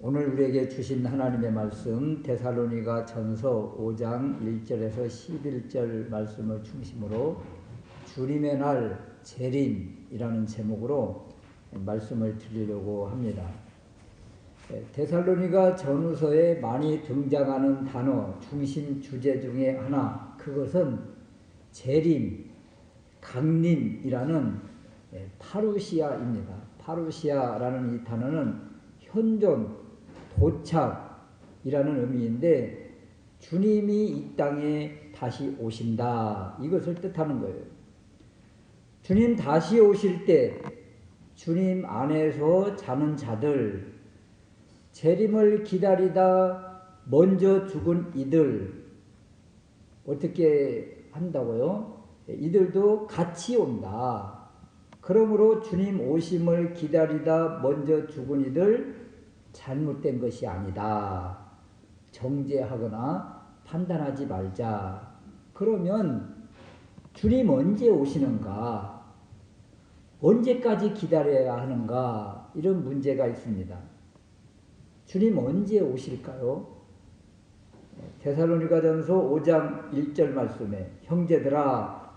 오늘 우리에게 주신 하나님의 말씀 데살로니가 전서 5장 1절에서 11절 말씀을 중심으로 주님의 날 재림이라는 제목으로 말씀을 드리려고 합니다. 데살로니가 전후서에 많이 등장하는 단어 중심 주제 중에 하나, 그것은 재림, 강림이라는 파루시아입니다. 파루시아라는 이 단어는 현존, 도착이라는 의미인데 주님이 이 땅에 다시 오신다, 이것을 뜻하는 거예요. 주님 다시 오실 때 주님 안에서 자는 자들, 재림을 기다리다 먼저 죽은 이들 어떻게 한다고요? 이들도 같이 온다. 그러므로 주님 오심을 기다리다 먼저 죽은 이들 잘못된 것이 아니다. 정죄하거나 판단하지 말자. 그러면 주님 언제 오시는가? 언제까지 기다려야 하는가? 이런 문제가 있습니다. 주님 언제 오실까요? 데살로니가전서 5장 1절 말씀에 형제들아,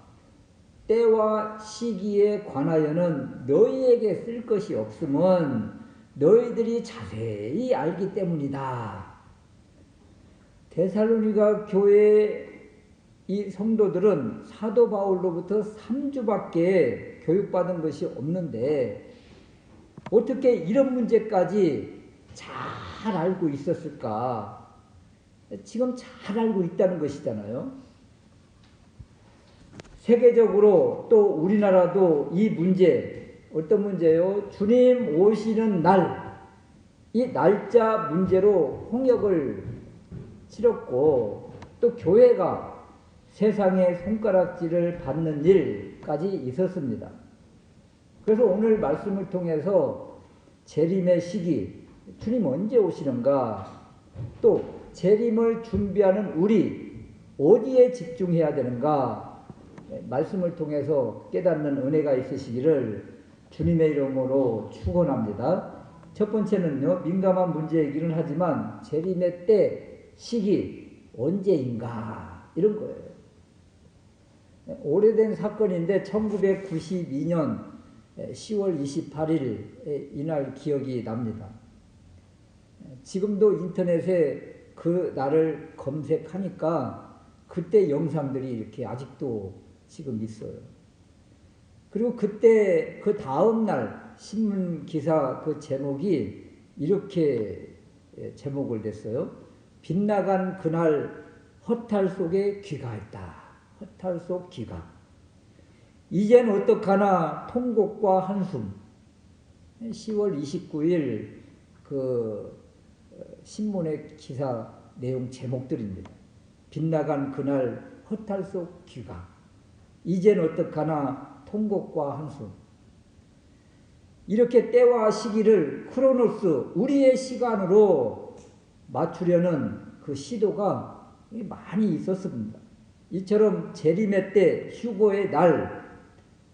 때와 시기에 관하여는 너희에게 쓸 것이 없음은 너희들이 자세히 알기 때문이다. 데살로니가 교회 이 성도들은 사도 바울로부터 3주밖에 교육받은 것이 없는데 어떻게 이런 문제까지 잘 알고 있었을까? 지금 잘 알고 있다는 것이잖아요. 세계적으로 또 우리나라도 이 문제, 어떤 문제요? 주님 오시는 날, 이 날짜 문제로 홍역을 치렀고, 또 교회가 세상의 손가락질을 받는 일까지 있었습니다. 그래서 오늘 말씀을 통해서 재림의 시기, 주님 언제 오시는가, 또 재림을 준비하는 우리 어디에 집중해야 되는가, 말씀을 통해서 깨닫는 은혜가 있으시기를 주님의 이름으로 축원합니다. 첫 번째는요, 민감한 문제이기는 하지만 재림의 때, 시기, 언제인가, 이런 거예요. 오래된 사건인데 1992년 10월 28일 이날 기억이 납니다. 지금도 인터넷에 그 날을 검색하니까 그때 영상들이 이렇게 아직도 지금 있어요. 그리고 그때 그 다음 날 신문 기사 그 제목이 이렇게 제목을 냈어요. 빗나간 그날 허탈 속에 귀가했다. 허탈 속 귀가. 이젠 어떡하나 통곡과 한숨. 10월 29일 그 신문의 기사 내용 제목들입니다. 빗나간 그날 허탈 속 귀가. 이젠 어떡하나 통곡과 한숨. 이렇게 때와 시기를 크로노스, 우리의 시간으로 맞추려는 그 시도가 많이 있었습니다. 이처럼 재림의 때, 휴거의 날,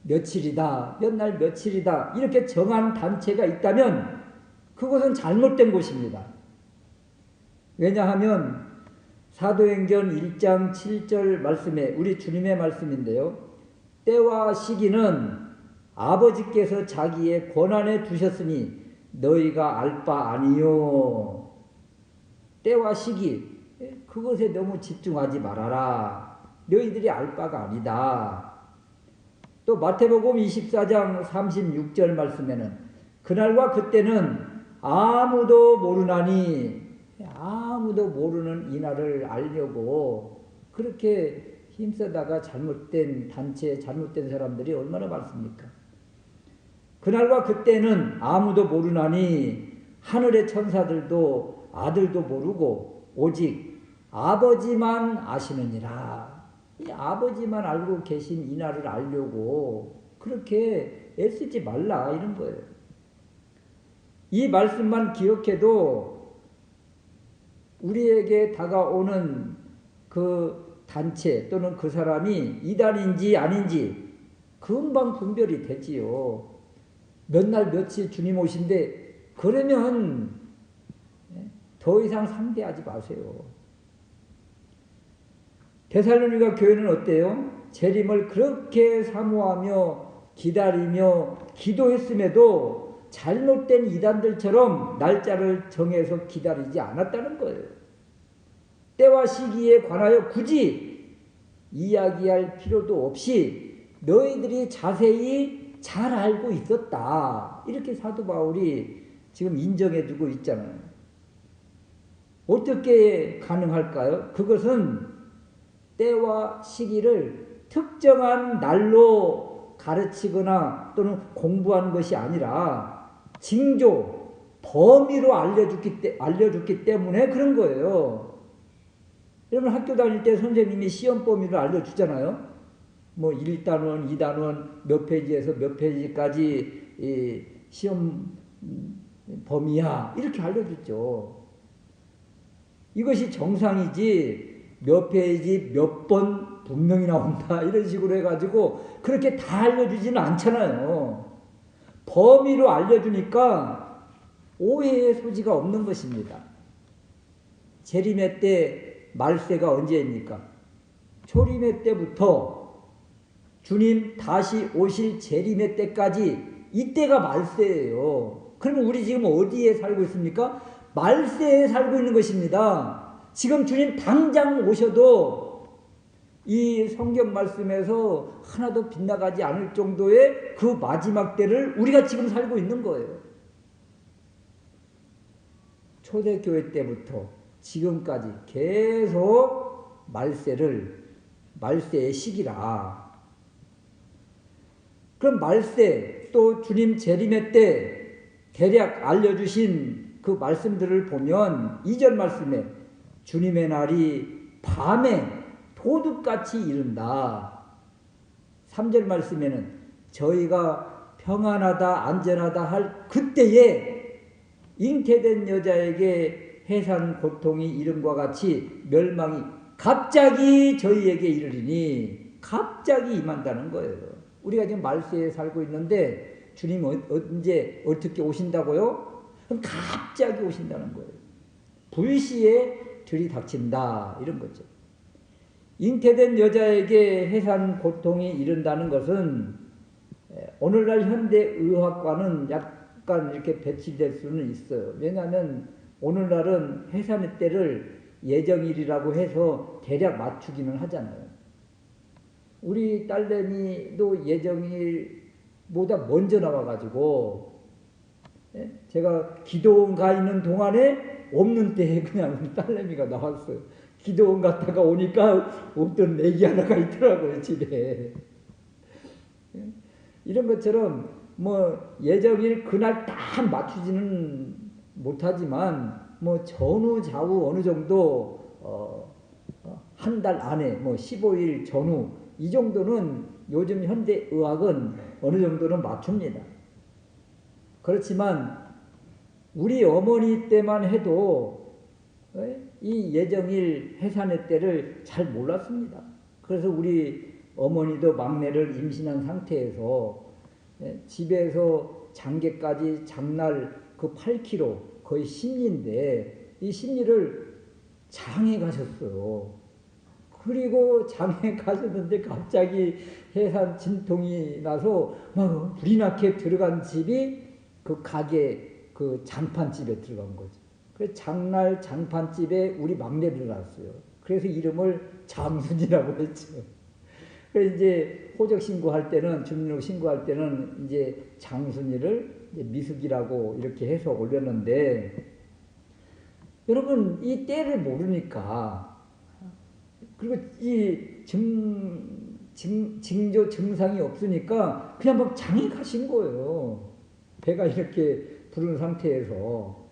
며칠이다, 몇 날 며칠이다, 이렇게 정한 단체가 있다면 그것은 잘못된 것입니다. 왜냐하면 사도행전 1장 7절 말씀에, 우리 주님의 말씀인데요, 때와 시기는 아버지께서 자기의 권한에 두셨으니 너희가 알 바 아니요. 때와 시기, 그것에 너무 집중하지 말아라. 너희들이 알 바가 아니다. 또 마태복음 24장 36절 말씀에는 그날과 그때는 아무도 모르나니, 아무도 모르는 이날을 알려고 그렇게 힘쓰다가 잘못된 단체, 잘못된 사람들이 얼마나 많습니까? 그날과 그때는 아무도 모르나니 하늘의 천사들도 아들도 모르고 오직 아버지만 아시느니라. 이 아버지만 알고 계신 이 날을 알려고 그렇게 애쓰지 말라, 이런 거예요. 이 말씀만 기억해도 우리에게 다가오는 그 단체 또는 그 사람이 이단인지 아닌지 금방 분별이 되지요. 몇 날 며칠 주님 오신데 그러면 더 이상 상대하지 마세요. 데살로니가 교회는 어때요? 재림을 그렇게 사모하며 기다리며 기도했음에도 잘못된 이단들처럼 날짜를 정해서 기다리지 않았다는 거예요. 때와 시기에 관하여 굳이 이야기할 필요도 없이 너희들이 자세히 잘 알고 있었다. 이렇게 사도 바울이 지금 인정해주고 있잖아요. 어떻게 가능할까요? 그것은 때와 시기를 특정한 날로 가르치거나 또는 공부한 것이 아니라 징조, 범위로 알려줬기 때문에 그런 거예요. 여러분 학교 다닐 때 선생님이 시험 범위를 알려주잖아요. 뭐 1단원, 2단원 몇 페이지에서 몇 페이지까지 시험 범위야 이렇게 알려줬죠. 이것이 정상이지 몇 페이지 몇 번 분명히 나온다 이런 식으로 해가지고 그렇게 다 알려주지는 않잖아요. 범위로 알려주니까 오해의 소지가 없는 것입니다. 재림의 때 말세가 언제입니까? 초림의 때부터 주님 다시 오실 재림의 때까지 이때가 말세예요. 그러면 우리 지금 어디에 살고 있습니까? 말세에 살고 있는 것입니다. 지금 주님 당장 오셔도 이 성경 말씀에서 하나도 빗나가지 않을 정도의 그 마지막 때를 우리가 지금 살고 있는 거예요. 초대교회 때부터 지금까지 계속 말세의 시기라. 그럼 말세 또 주님 재림의 때 대략 알려주신 그 말씀들을 보면 2절 말씀에 주님의 날이 밤에 도둑같이 이른다. 3절 말씀에는 저희가 평안하다 안전하다 할 그때에 잉태된 여자에게 해산 고통이 이름과 같이 멸망이 갑자기 저희에게 이르리니 갑자기 임한다는 거예요. 우리가 지금 말세에 살고 있는데 주님 언제 어떻게 오신다고요? 그럼 갑자기 오신다는 거예요. 불시에 들이닥친다 이런 거죠. 잉태된 여자에게 해산 고통이 이른다는 것은 오늘날 현대의학과는 약간 이렇게 배치될 수는 있어요. 왜냐하면 오늘날은 해산의 때를 예정일이라고 해서 대략 맞추기는 하잖아요. 우리 딸내미도 예정일보다 먼저 나와가지고 제가 기도원 가 있는 동안에 없는 때에 그냥 딸내미가 나왔어요. 기도원 갔다가 오니까 없던 내기 하나가 있더라고요, 집에. 이런 것처럼 뭐 예정일 그날 딱 맞추지는 못하지만 뭐 전후 좌우 어느 정도 한 달 안에 뭐 15일 전후 이 정도는 요즘 현대 의학은 어느 정도는 맞춥니다. 그렇지만 우리 어머니 때만 해도 이 예정일 해산의 때를 잘 몰랐습니다. 그래서 우리 어머니도 막내를 임신한 상태에서 집에서 장계까지 장날 그 8km 거의 심리인데 이 심리를 장에 가셨어요. 그리고 장에 가셨는데 갑자기 해산 진통이 나서 막 불이 나게 들어간 집이 그 가게 그 장판집에 들어간 거죠. 그래서 장날 장판집에 우리 막내를 낳았어요. 그래서 이름을 장순이라고 했죠. 그래서 이제 호적 신고할 때는 주민등록 신고할 때는 이제 장순이를 이제 미숙이라고 이렇게 해서 올렸는데 여러분 이 때를 모르니까 그리고 이 징조 증상이 없으니까 그냥 막 장에 가신 거예요. 배가 이렇게 부른 상태에서.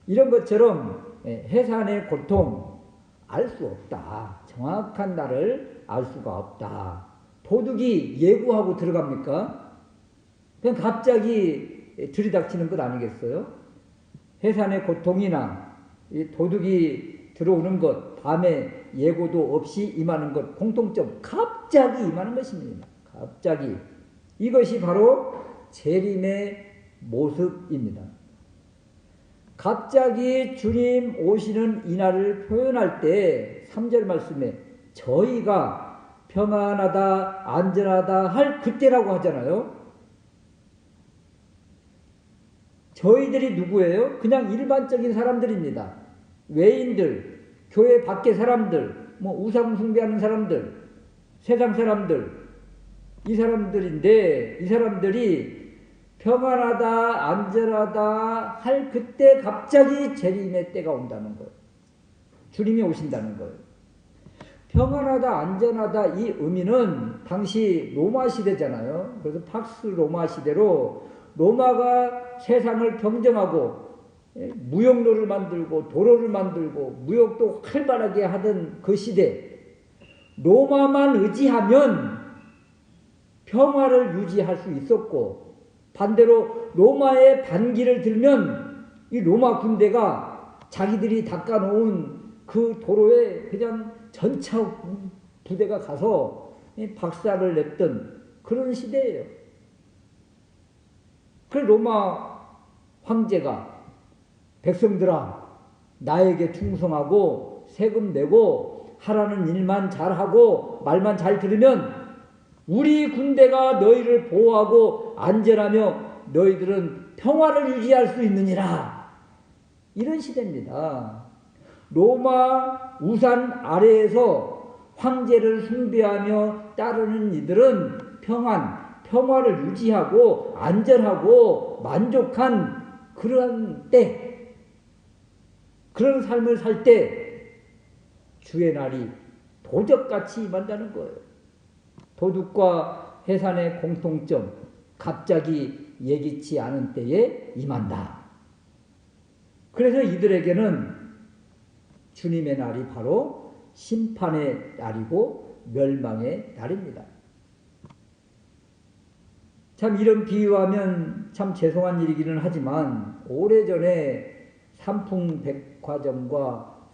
이런 것처럼 해산의 고통 알 수 없다. 정확한 날을 알 수가 없다. 도둑이 예고하고 들어갑니까? 그냥 갑자기 들이닥치는 것 아니겠어요? 해산의 고통이나 도둑이 들어오는 것, 밤에 예고도 없이 임하는 것, 공통점 갑자기 임하는 것입니다. 갑자기. 이것이 바로 재림의 모습입니다. 갑자기 주님 오시는 이날을 표현할 때 3절 말씀에 저희가 평안하다 안전하다 할 그때라고 하잖아요. 저희들이 누구예요? 그냥 일반적인 사람들입니다. 외인들, 교회 밖의 사람들, 우상 숭배하는 사람들, 세상 사람들, 이 사람들인데 이 사람들이 평안하다 안전하다 할 그때 갑자기 재림의 때가 온다는 거예요. 주님이 오신다는 거예요. 평안하다 안전하다 이 의미는 당시 로마 시대잖아요. 그래서 팍스 로마 시대로 로마가 세상을 평정하고 무역로를 만들고 도로를 만들고 무역도 활발하게 하던 그 시대, 로마만 의지하면 평화를 유지할 수 있었고, 반대로 로마의 반기를 들면 이 로마 군대가 자기들이 닦아놓은 그 도로에 그냥 전차 부대가 가서 박살을 냈던 그런 시대예요. 그 로마 황제가 백성들아 나에게 충성하고 세금 내고 하라는 일만 잘하고 말만 잘 들으면 우리 군대가 너희를 보호하고 안전하며 너희들은 평화를 유지할 수 있느니라. 이런 시대입니다. 로마 우산 아래에서 황제를 숭배하며 따르는 이들은 평화를 유지하고 안전하고 만족한 그런 때, 그런 삶을 살 때 주의 날이 도적같이 임한다는 거예요. 도둑과 해산의 공통점, 갑자기 예기치 않은 때에 임한다. 그래서 이들에게는 주님의 날이 바로 심판의 날이고 멸망의 날입니다. 참 이런 비유하면 참 죄송한 일이기는 하지만 오래전에 삼풍백화점과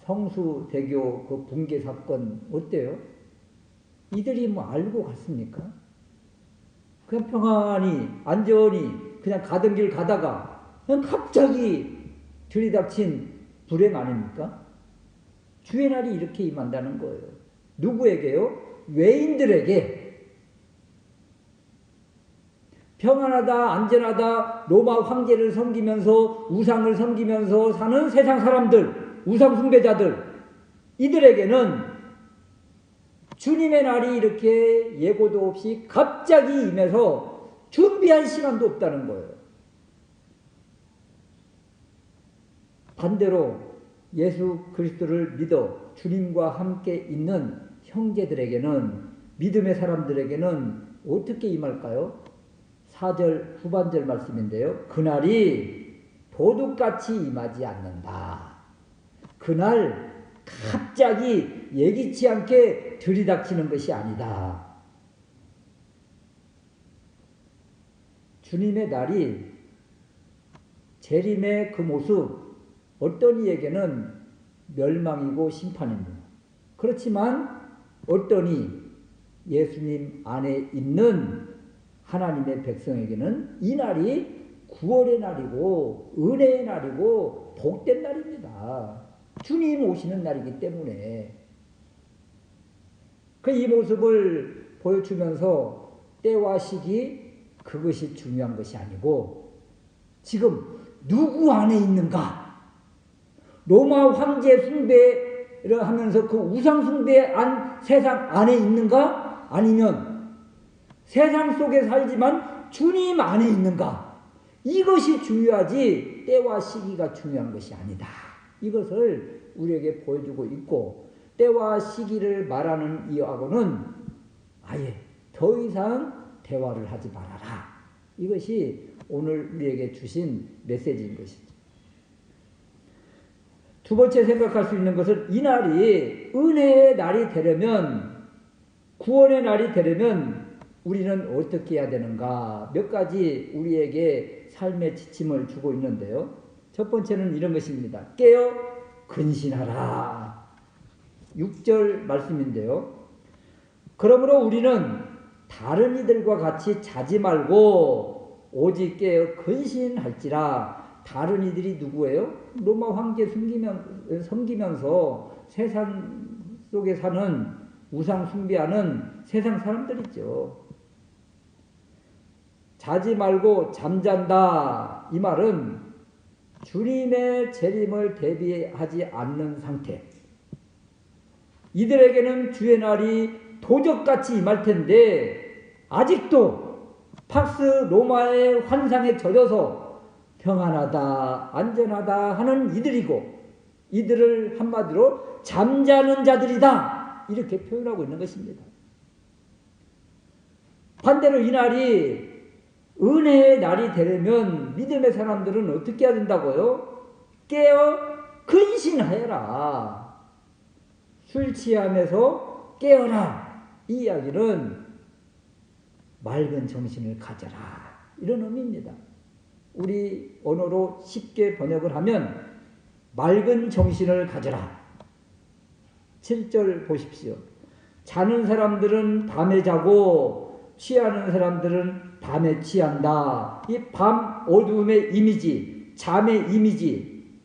성수대교 그 붕괴 사건 어때요? 이들이 알고 갔습니까? 그냥 평안히 안전히 그냥 가던 길 가다가 그냥 갑자기 들이닥친 불행 아닙니까? 주의 날이 이렇게 임한다는 거예요. 누구에게요? 외인들에게. 평안하다 안전하다 로마 황제를 섬기면서 우상을 섬기면서 사는 세상 사람들, 우상 숭배자들, 이들에게는 주님의 날이 이렇게 예고도 없이 갑자기 임해서 준비할 시간도 없다는 거예요. 반대로 예수 그리스도를 믿어 주님과 함께 있는 형제들에게는, 믿음의 사람들에게는 어떻게 임할까요? 4절 후반절 말씀인데요. 그날이 도둑같이 임하지 않는다. 그날 갑자기 예기치 않게 들이닥치는 것이 아니다. 주님의 날이 재림의 그 모습, 어떤 이에게는 멸망이고 심판입니다. 그렇지만 어떤 이 예수님 안에 있는 하나님의 백성에게는 이 날이 구원의 날이고 은혜의 날이고 복된 날입니다. 주님 오시는 날이기 때문에 이 모습을 보여주면서 때와 시기 그것이 중요한 것이 아니고 지금 누구 안에 있는가? 로마 황제 숭배를 하면서 그 우상 숭배한 세상 안에 있는가? 아니면 세상 속에 살지만 주님 안에 있는가? 이것이 중요하지 때와 시기가 중요한 것이 아니다. 이것을 우리에게 보여주고 있고, 때와 시기를 말하는 이하고는 아예 더 이상 대화를 하지 말아라. 이것이 오늘 우리에게 주신 메시지인 것이죠. 두 번째 생각할 수 있는 것은 이 날이 은혜의 날이 되려면, 구원의 날이 되려면 우리는 어떻게 해야 되는가? 몇 가지 우리에게 삶의 지침을 주고 있는데요. 첫 번째는 이런 것입니다. 깨어 근신하라. 6절 말씀인데요. 그러므로 우리는 다른 이들과 같이 자지 말고 오직 깨어 근신할지라. 다른 이들이 누구예요? 로마 황제 섬기면서 세상 속에 사는 우상 숭배하는 세상 사람들이죠. 자지 말고 잠잔다. 이 말은 주님의 재림을 대비하지 않는 상태. 이들에게는 주의 날이 도적같이 임할 텐데 아직도 팍스 로마의 환상에 젖어서 평안하다, 안전하다 하는 이들이고 이들을 한마디로 잠자는 자들이다. 이렇게 표현하고 있는 것입니다. 반대로 이 날이 은혜의 날이 되려면 믿음의 사람들은 어떻게 해야 된다고요? 깨어 근신하여라. 술 취함에서 깨어라. 이 이야기는 맑은 정신을 가져라. 이런 의미입니다. 우리 언어로 쉽게 번역을 하면 맑은 정신을 가져라. 7절 보십시오. 자는 사람들은 밤에 자고 취하는 사람들은 밤에 취한다. 이 밤 어두움의 이미지, 잠의 이미지,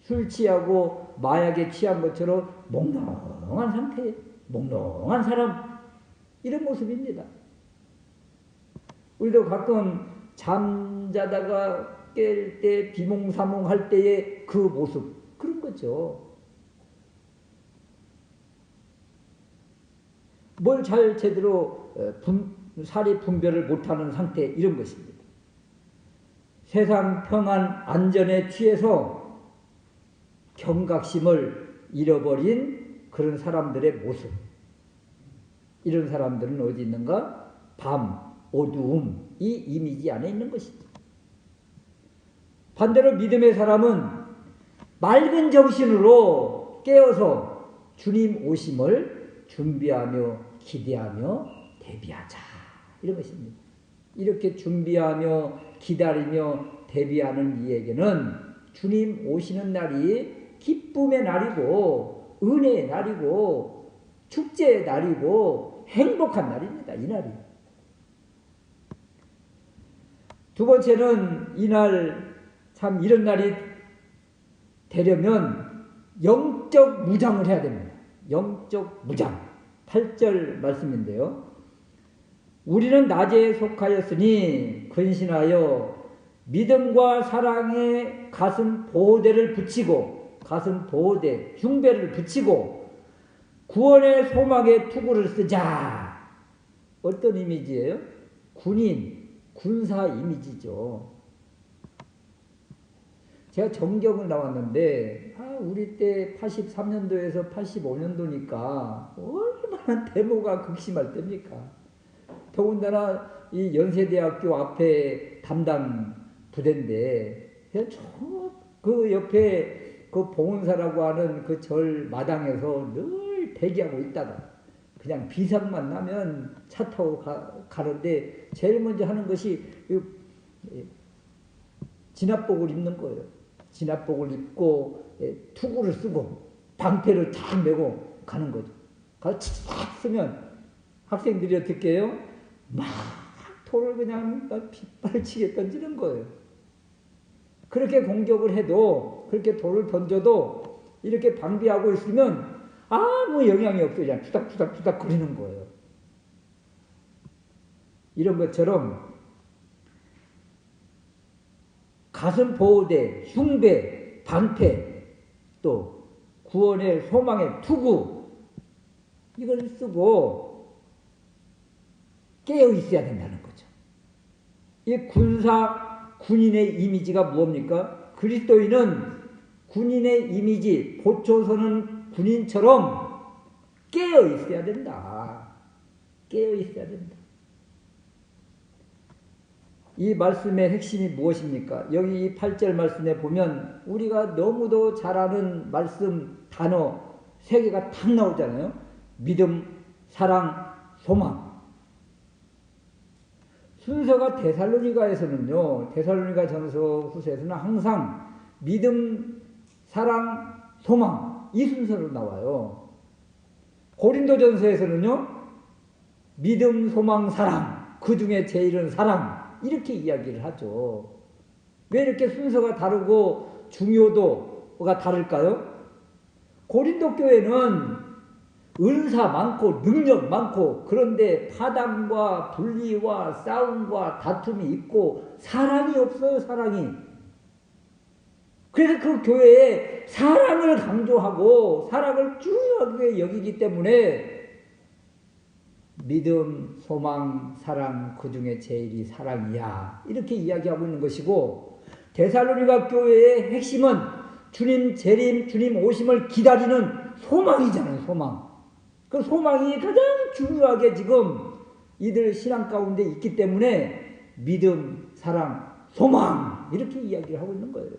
술 취하고 마약에 취한 것처럼 몽롱한 상태, 몽롱한 사람, 이런 모습입니다. 우리도 가끔 잠자다가 깰 때 비몽사몽할 때의 그 모습, 그런 거죠. 뭘 잘 제대로 사리 분별을 못하는 상태, 이런 것입니다. 세상 평안 안전에 취해서 경각심을 잃어버린 그런 사람들의 모습. 이런 사람들은 어디 있는가? 밤, 어두움, 이 이미지 안에 있는 것이죠. 반대로 믿음의 사람은 맑은 정신으로 깨어서 주님 오심을 준비하며 기대하며 대비하자. 이런 것입니다. 이렇게 준비하며 기다리며 대비하는 이에게는 주님 오시는 날이 기쁨의 날이고 은혜의 날이고 축제의 날이고 행복한 날입니다. 이 날이. 두 번째는 이날 참 이런 날이 되려면 영적 무장을 해야 됩니다. 영적 무장. 8절 말씀인데요. 우리는 낮에 속하였으니 근신하여 믿음과 사랑의 가슴 보호대를 붙이고 가슴 보호대 흉배를 붙이고 구원의 소망의 투구를 쓰자. 어떤 이미지예요? 군인, 군사 이미지죠. 제가 정경을 나왔는데 우리 때 83년도에서 85년도니까 얼마나 데모가 극심할 때입니까? 더군다나 이 연세대학교 앞에 담당 부대인데 그 옆에 그 봉은사라고 하는 그 절 마당에서 늘 대기하고 있다가 그냥 비상만 나면 차 타고 가는데 제일 먼저 하는 것이 진압복을 입는 거예요. 진압복을 입고 투구를 쓰고 방패를 탁 메고 가는 거죠. 가서 탁 쓰면 학생들이 어떻게 해요? 막 돌을 그냥 빗발치게 던지는 거예요. 그렇게 공격을 해도 그렇게 돌을 던져도 이렇게 방비하고 있으면 아무 영향이 없어요. 그냥 투닥투닥 거리는 거예요. 이런 것처럼 가슴 보호대, 흉배, 방패, 또 구원의 소망의 투구, 이걸 쓰고 깨어 있어야 된다는 거죠. 이 군인의 이미지가 뭡니까? 그리스도인은 군인의 이미지, 보초서는 군인처럼 깨어 있어야 된다. 깨어 있어야 된다. 이 말씀의 핵심이 무엇입니까? 여기 이 8절 말씀에 보면 우리가 너무도 잘 아는 말씀, 단어 3개가 딱 나오잖아요. 믿음, 사랑, 소망. 순서가 데살로니가에서는요, 데살로니가 전서 후서에서는 항상 믿음, 사랑, 소망 이 순서로 나와요. 고린도 전서에서는요, 믿음, 소망, 사랑, 그 중에 제일은 사랑, 이렇게 이야기를 하죠. 왜 이렇게 순서가 다르고 중요도가 다를까요? 고린도 교회는 은사 많고 능력 많고 그런데 파당과 분리와 싸움과 다툼이 있고 사랑이 없어요. 사랑이. 그래서 그 교회에 사랑을 강조하고 사랑을 중요하게 여기기 때문에 믿음, 소망, 사랑 그 중에 제일이 사랑이야 이렇게 이야기하고 있는 것이고, 데살로니가 교회의 핵심은 주님 재림, 주님 오심을 기다리는 소망이잖아요. 소망. 그 소망이 가장 중요하게 지금 이들 신앙 가운데 있기 때문에 믿음, 사랑, 소망 이렇게 이야기를 하고 있는 거예요.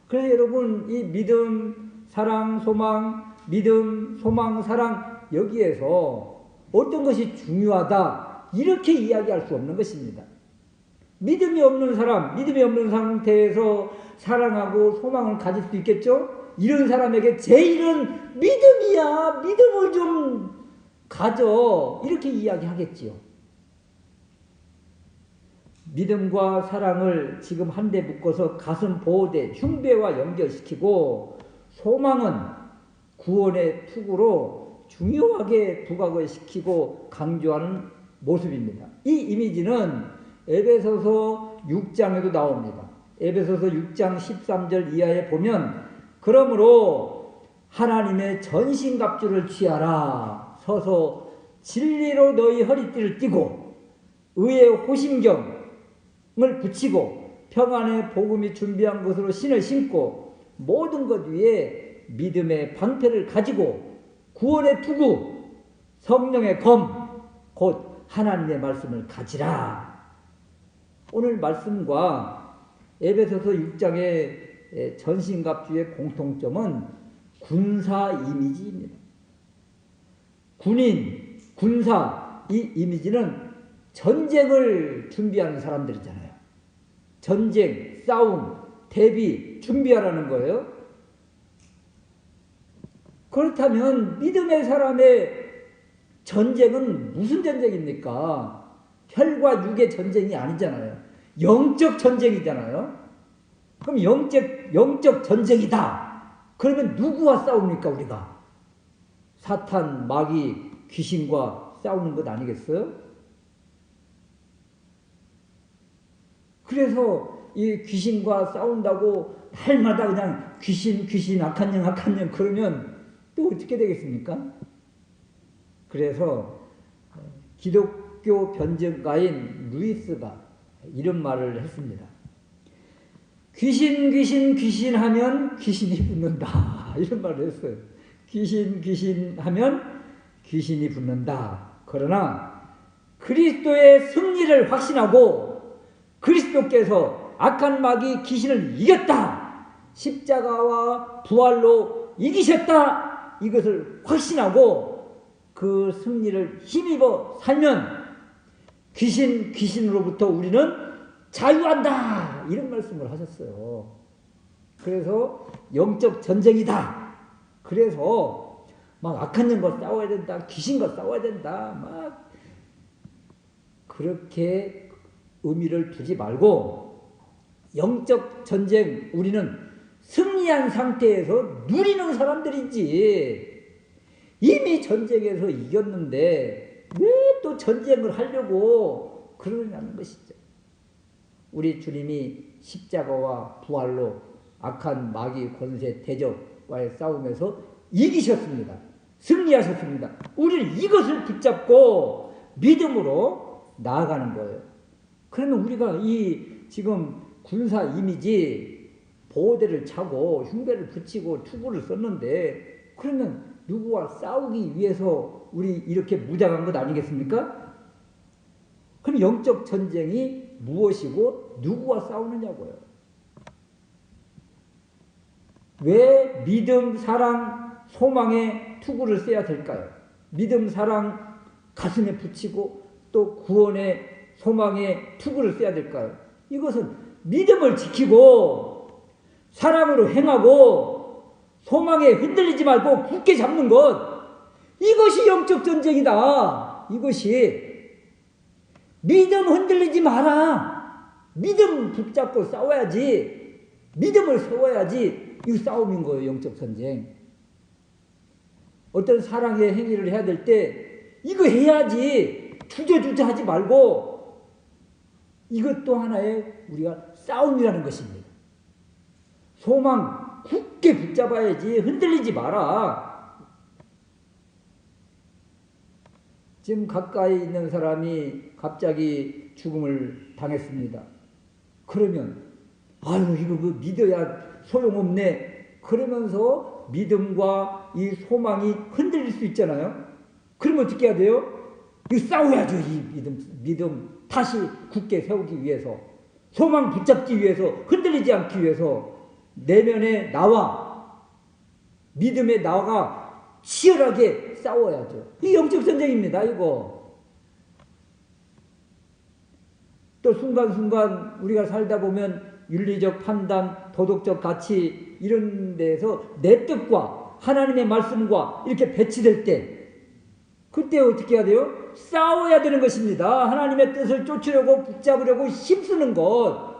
그래서 여러분 이 믿음, 사랑, 소망, 믿음, 소망, 사랑 여기에서 어떤 것이 중요하다 이렇게 이야기할 수 없는 것입니다. 믿음이 없는 사람, 믿음이 없는 상태에서 사랑하고 소망을 가질 수 있겠죠? 이런 사람에게 제일은 믿음이야. 믿음을 좀 가져. 이렇게 이야기하겠지요. 믿음과 사랑을 지금 한데 묶어서 가슴 보호대, 흉배와 연결시키고 소망은 구원의 투구로 중요하게 부각을 시키고 강조하는 모습입니다. 이 이미지는 에베소서 6장에도 나옵니다. 에베소서 6장 13절 이하에 보면 그러므로 하나님의 전신갑주를 취하라. 서서 진리로 너희 허리띠를 띠고 의의 호심경을 붙이고 평안의 복음이 준비한 것으로 신을 신고 모든 것 위에 믿음의 방패를 가지고 구원의 투구 성령의 검 곧 하나님의 말씀을 가지라. 오늘 말씀과 에베소서 6장의 전신갑주의 공통점은 군사 이미지입니다. 군인, 군사 이 이미지는 전쟁을 준비하는 사람들이잖아요. 전쟁, 싸움, 대비 준비하라는 거예요. 그렇다면 믿음의 사람의 전쟁은 무슨 전쟁입니까? 혈과 육의 전쟁이 아니잖아요. 영적 전쟁이잖아요. 그럼 영적 전쟁이다. 그러면 누구와 싸웁니까 우리가? 사탄, 마귀, 귀신과 싸우는 것 아니겠어요? 그래서 이 귀신과 싸운다고 날마다 그냥 귀신, 악한 영 그러면 또 어떻게 되겠습니까? 그래서 기독교 변증가인 루이스가 이런 말을 했습니다. 귀신 하면 귀신이 붙는다. 이런 말을 했어요. 귀신 하면 귀신이 붙는다. 그러나 그리스도의 승리를 확신하고 그리스도께서 악한 마귀 귀신을 이겼다. 십자가와 부활로 이기셨다. 이것을 확신하고 그 승리를 힘입어 살면 귀신으로부터 우리는 자유한다. 이런 말씀을 하셨어요. 그래서 영적 전쟁이다. 그래서 막 악한 영과 싸워야 된다. 귀신과 싸워야 된다. 막 그렇게 의미를 두지 말고 영적 전쟁 우리는 승리한 상태에서 누리는 사람들이지 이미 전쟁에서 이겼는데 왜 또 전쟁을 하려고 그러냐는 것이죠. 우리 주님이 십자가와 부활로 악한 마귀 권세 대적과의 싸움에서 이기셨습니다. 승리하셨습니다. 우리는 이것을 붙잡고 믿음으로 나아가는 거예요. 그러면 우리가 이 지금 군사 이미지 보호대를 차고 흉배를 붙이고 투구를 썼는데 그러면 누구와 싸우기 위해서 우리 이렇게 무장한 것 아니겠습니까? 그럼 영적 전쟁이 무엇이고 누구와 싸우느냐고요. 왜 믿음, 사랑, 소망의 투구를 써야 될까요? 믿음, 사랑 가슴에 붙이고 또 구원의 소망의 투구를 써야 될까요? 이것은 믿음을 지키고 사랑으로 행하고 소망에 흔들리지 말고 굳게 잡는 것, 이것이 영적 전쟁이다. 이것이 믿음 흔들리지 마라. 믿음 붙잡고 싸워야지. 믿음을 세워야지. 이거 싸움인 거예요. 영적 전쟁. 어떤 사랑의 행위를 해야 될 때 이거 해야지. 주저주저 하지 말고 이것도 하나의 우리가 싸움이라는 것입니다. 소망 굳게 붙잡아야지. 흔들리지 마라. 지금 가까이 있는 사람이 갑자기 죽음을 당했습니다. 그러면 아유 이거 그 믿어야 소용없네. 그러면서 믿음과 이 소망이 흔들릴 수 있잖아요. 그러면 어떻게 해야 돼요? 이거 싸워야죠. 이 믿음 다시 굳게 세우기 위해서, 소망 붙잡기 위해서, 흔들리지 않기 위해서 내면의 나와 믿음의 나가 치열하게 싸워야죠. 이 영적 전쟁입니다. 이거 또 순간순간 우리가 살다 보면 윤리적 판단, 도덕적 가치 이런 데에서 내 뜻과 하나님의 말씀과 이렇게 배치될 때 그때 어떻게 해야 돼요? 싸워야 되는 것입니다. 하나님의 뜻을 쫓으려고 붙잡으려고 힘쓰는 것.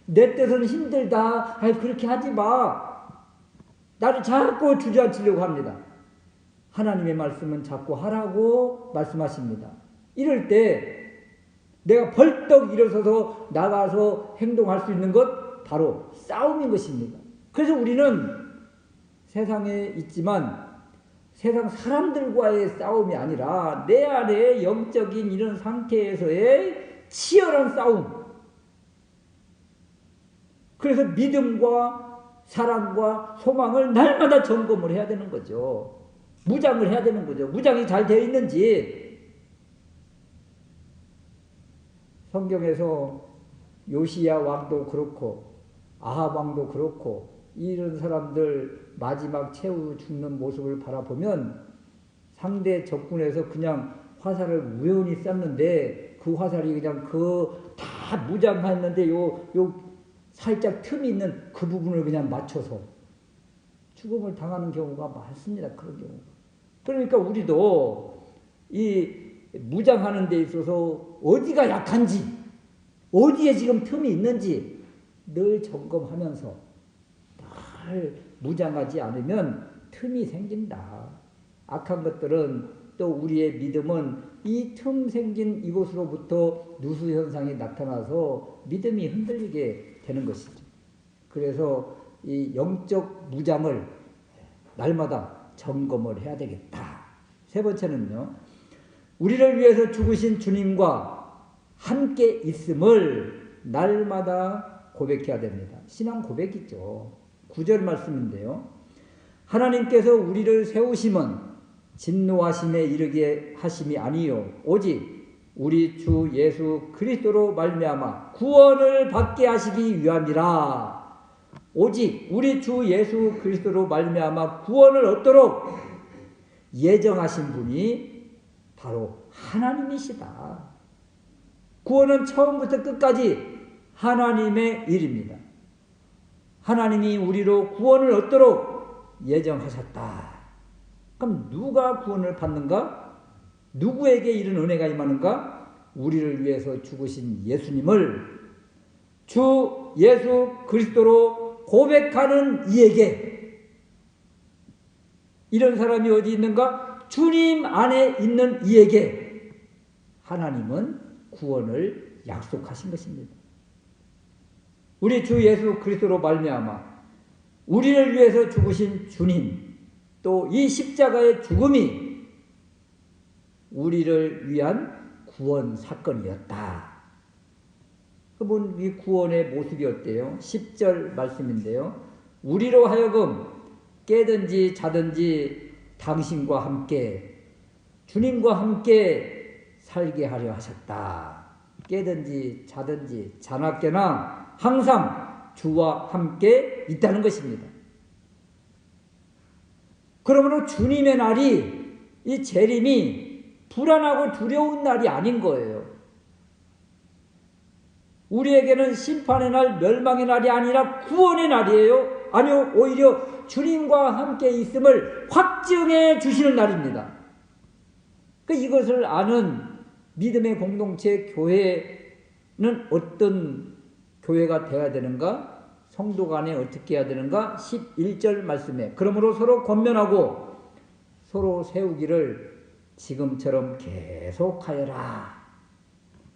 내 뜻은 힘들다. 아이 그렇게 하지 마. 나를 자꾸 주저앉히려고 합니다. 하나님의 말씀은 자꾸 하라고 말씀하십니다. 이럴 때 내가 벌떡 일어서서 나가서 행동할 수 있는 것 바로 싸움인 것입니다. 그래서 우리는 세상에 있지만 세상 사람들과의 싸움이 아니라 내 안에 영적인 이런 상태에서의 치열한 싸움. 그래서 믿음과 사랑과 소망을 날마다 점검을 해야 되는 거죠. 무장을 해야 되는 거죠. 무장이 잘 되어 있는지. 성경에서 요시야 왕도 그렇고 아합 왕도 그렇고 이런 사람들 마지막 최후 죽는 모습을 바라보면 상대 적군에서 그냥 화살을 우연히 쐈는데 그 화살이 그냥 다 무장했는데 요 살짝 틈이 있는 그 부분을 그냥 맞춰서 죽음을 당하는 경우가 많습니다. 그런 경우가. 그러니까 우리도 이 무장하는 데 있어서 어디가 약한지, 어디에 지금 틈이 있는지 늘 점검하면서 늘 무장하지 않으면 틈이 생긴다. 악한 것들은 또 우리의 믿음은 이 틈 생긴 이곳으로부터 누수 현상이 나타나서 믿음이 흔들리게 되는 것이죠. 그래서 이 영적 무장을 날마다 점검을 해야 되겠다. 세 번째는요. 우리를 위해서 죽으신 주님과 함께 있음을 날마다 고백해야 됩니다. 신앙 고백이죠. 9절 말씀인데요. 하나님께서 우리를 세우심은 진노하심에 이르게 하심이 아니요 오직 우리 주 예수 그리스도로 말미암아 구원을 받게 하시기 위함이라. 오직 우리 주 예수 그리스도로 말미암아 구원을 얻도록 예정하신 분이 바로 하나님이시다. 구원은 처음부터 끝까지 하나님의 일입니다. 하나님이 우리로 구원을 얻도록 예정하셨다. 그럼 누가 구원을 받는가? 누구에게 이런 은혜가 임하는가? 우리를 위해서 죽으신 예수님을 주 예수 그리스도로 고백하는 이에게. 이런 사람이 어디 있는가? 주님 안에 있는 이에게 하나님은 구원을 약속하신 것입니다. 우리 주 예수 그리스도로 말미암아 우리를 위해서 죽으신 주님, 또 이 십자가의 죽음이 우리를 위한 구원 사건이었다. 그분 이 구원의 모습이 어때요? 10절 말씀인데요. 우리로 하여금 깨든지 자든지 당신과 함께 주님과 함께 살게 하려 하셨다. 깨든지 자든지 자나깨나 항상 주와 함께 있다는 것입니다. 그러므로 주님의 날이, 이 재림이 불안하고 두려운 날이 아닌 거예요. 우리에게는 심판의 날, 멸망의 날이 아니라 구원의 날이에요. 아니요, 오히려 주님과 함께 있음을 확증해 주시는 날입니다. 이것을 아는 믿음의 공동체 교회는 어떤 교회가 되어야 되는가? 성도 간에 어떻게 해야 되는가? 11절 말씀에 그러므로 서로 권면하고 서로 세우기를 지금처럼 계속하여라.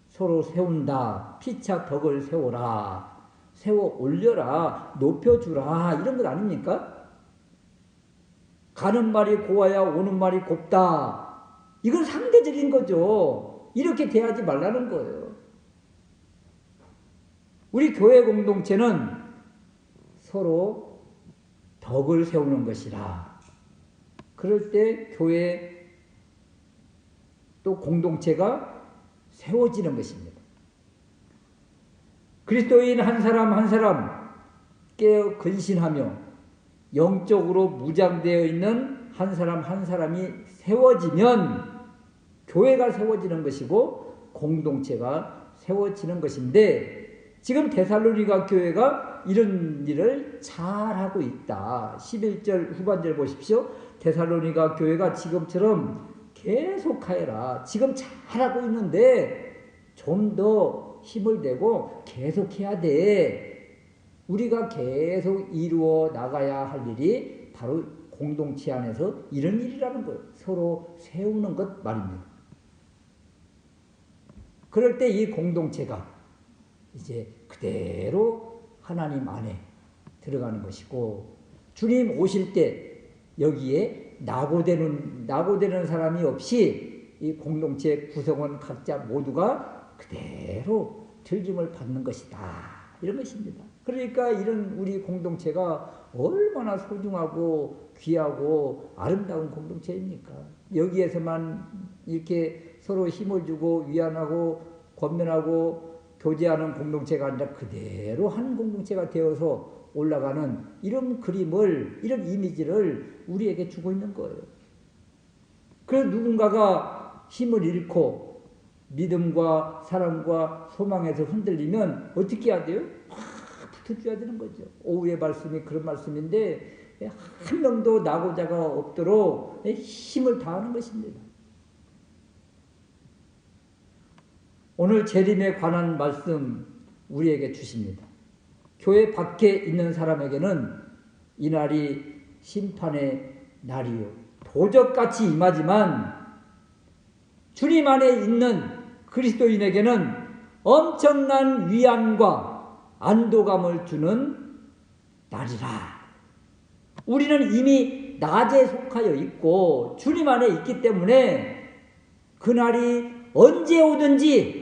서로 세운다. 피차 덕을 세워라. 세워 올려라. 높여주라. 이런 것 아닙니까? 가는 말이 고와야 오는 말이 곱다. 이건 상대적인 거죠. 이렇게 대하지 말라는 거예요. 우리 교회 공동체는 서로 덕을 세우는 것이라. 그럴 때 교회 또 공동체가 세워지는 것입니다. 그리스도인 한 사람 한 사람 깨어 근신하며 영적으로 무장되어 있는 한 사람 한 사람이 세워지면 교회가 세워지는 것이고 공동체가 세워지는 것인데 지금 데살로니가 교회가 이런 일을 잘하고 있다. 11절 후반절 보십시오. 데살로니가 교회가 지금처럼 계속하여라. 지금 잘하고 있는데 좀 더 힘을 내고 계속해야 돼. 우리가 계속 이루어 나가야 할 일이 바로 공동체 안에서 이런 일이라는 거예요. 서로 세우는 것 말입니다. 그럴 때 이 공동체가 이제 그대로 하나님 안에 들어가는 것이고 주님 오실 때 여기에 낙오되는 사람이 없이 이 공동체 구성원 각자 모두가 그대로 들림을 받는 것이다. 이런 것입니다. 그러니까 이런 우리 공동체가 얼마나 소중하고 귀하고 아름다운 공동체입니까? 여기에서만 이렇게 서로 힘을 주고 위안하고 권면하고 교제하는 공동체가 아니라 그대로 한 공동체가 되어서 올라가는 이런 그림을, 이런 이미지를 우리에게 주고 있는 거예요. 그래서 누군가가 힘을 잃고 믿음과 사랑과 소망에서 흔들리면 어떻게 해야 돼요? 붙어줘야 되는 거죠. 오후의 말씀이 그런 말씀인데 한 명도 낙오자가 없도록 힘을 다하는 것입니다. 오늘 재림에 관한 말씀 우리에게 주십니다. 교회 밖에 있는 사람에게는 이날이 심판의 날이요 도적같이 임하지만 주님 안에 있는 그리스도인에게는 엄청난 위안과 안도감을 주는 날이라. 우리는 이미 낮에 속하여 있고 주님 안에 있기 때문에 그날이 언제 오든지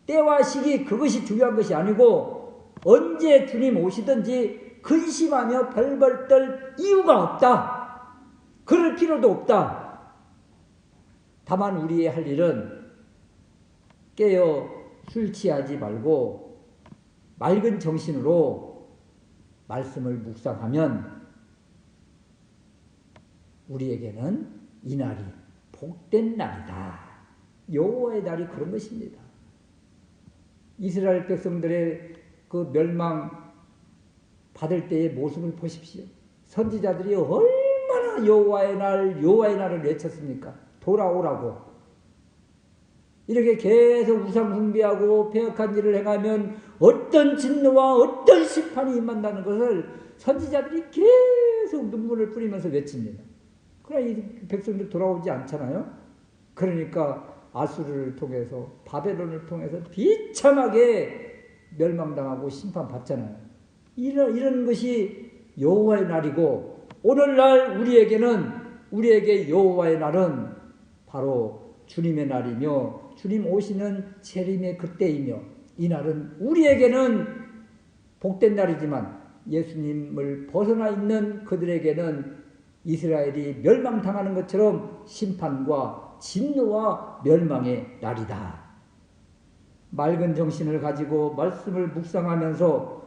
때와 시기 그것이 중요한 것이 아니고 언제 주님 오시든지 근심하며 벌벌 떨 이유가 없다. 그럴 필요도 없다. 다만 우리의 할 일은 깨어 술 취하지 말고 맑은 정신으로 말씀을 묵상하면 우리에게는 이 날이 복된 날이다. 여호와의 날이 그런 것입니다. 이스라엘 백성들의 그 멸망 받을 때의 모습을 보십시오. 선지자들이 얼마나 여호와의 날을 외쳤습니까? 돌아오라고. 이렇게 계속 우상 숭배하고 패역한 일을 행하면 어떤 진노와 어떤 심판이 임한다는 것을 선지자들이 계속 눈물을 뿌리면서 외칩니다. 그러나 이 백성들 돌아오지 않잖아요. 그러니까 아수르를 통해서 바벨론을 통해서 비참하게 멸망당하고 심판받잖아요. 이런 것이 여호와의 날이고 오늘날 우리에게 여호와의 날은 바로 주님의 날이며 주님 오시는 재림의 그때이며 이 날은 우리에게는 복된 날이지만 예수님을 벗어나 있는 그들에게는 이스라엘이 멸망당하는 것처럼 심판과 진노와 멸망의 날이다. 맑은 정신을 가지고 말씀을 묵상하면서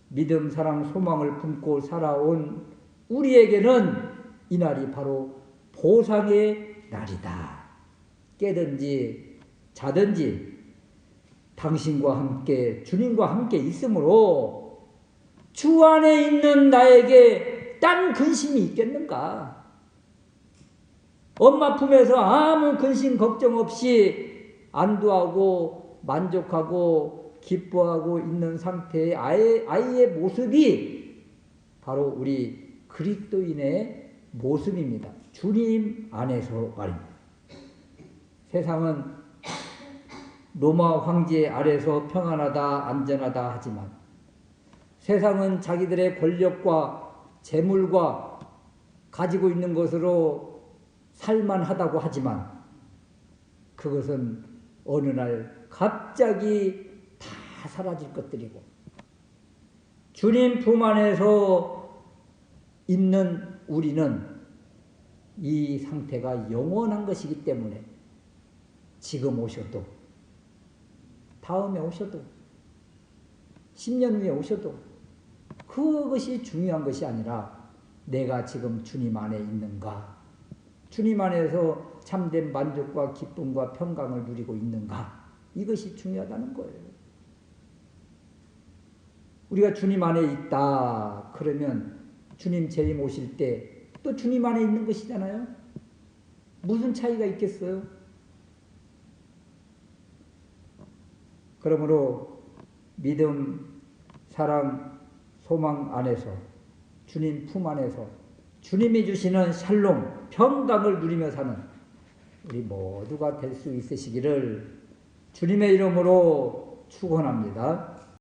믿음, 사랑, 소망을 품고 살아온 우리에게는 이 날이 바로 보상의 날이다. 깨든지 자든지 당신과 함께 주님과 함께 있으므로 주 안에 있는 나에게 딴 근심이 있겠는가? 엄마 품에서 아무 근심 걱정 없이 안도하고 만족하고 기뻐하고 있는 상태의 아이의 모습이 바로 우리 그리스도인의 모습입니다. 주님 안에서 말입니다. 세상은 로마 황제 아래서 평안하다 안전하다 하지만, 세상은 자기들의 권력과 재물과 가지고 있는 것으로 살만하다고 하지만, 그것은 어느 날 갑자기 다 사라질 것들이고, 주님 품 안에서 있는 우리는 이 상태가 영원한 것이기 때문에 지금 오셔도, 다음에 오셔도, 10년 후에 오셔도 그것이 중요한 것이 아니라 내가 지금 주님 안에 있는가, 주님 안에서 참된 만족과 기쁨과 평강을 누리고 있는가, 이것이 중요하다는 거예요. 우리가 주님 안에 있다 그러면 주님 재림 오실 때 또 주님 안에 있는 것이잖아요. 무슨 차이가 있겠어요? 그러므로 믿음, 사랑, 소망 안에서, 주님 품 안에서 주님이 주시는 샬롬, 평강을 누리며 사는 우리 모두가 될 수 있으시기를 주님의 이름으로 축원합니다.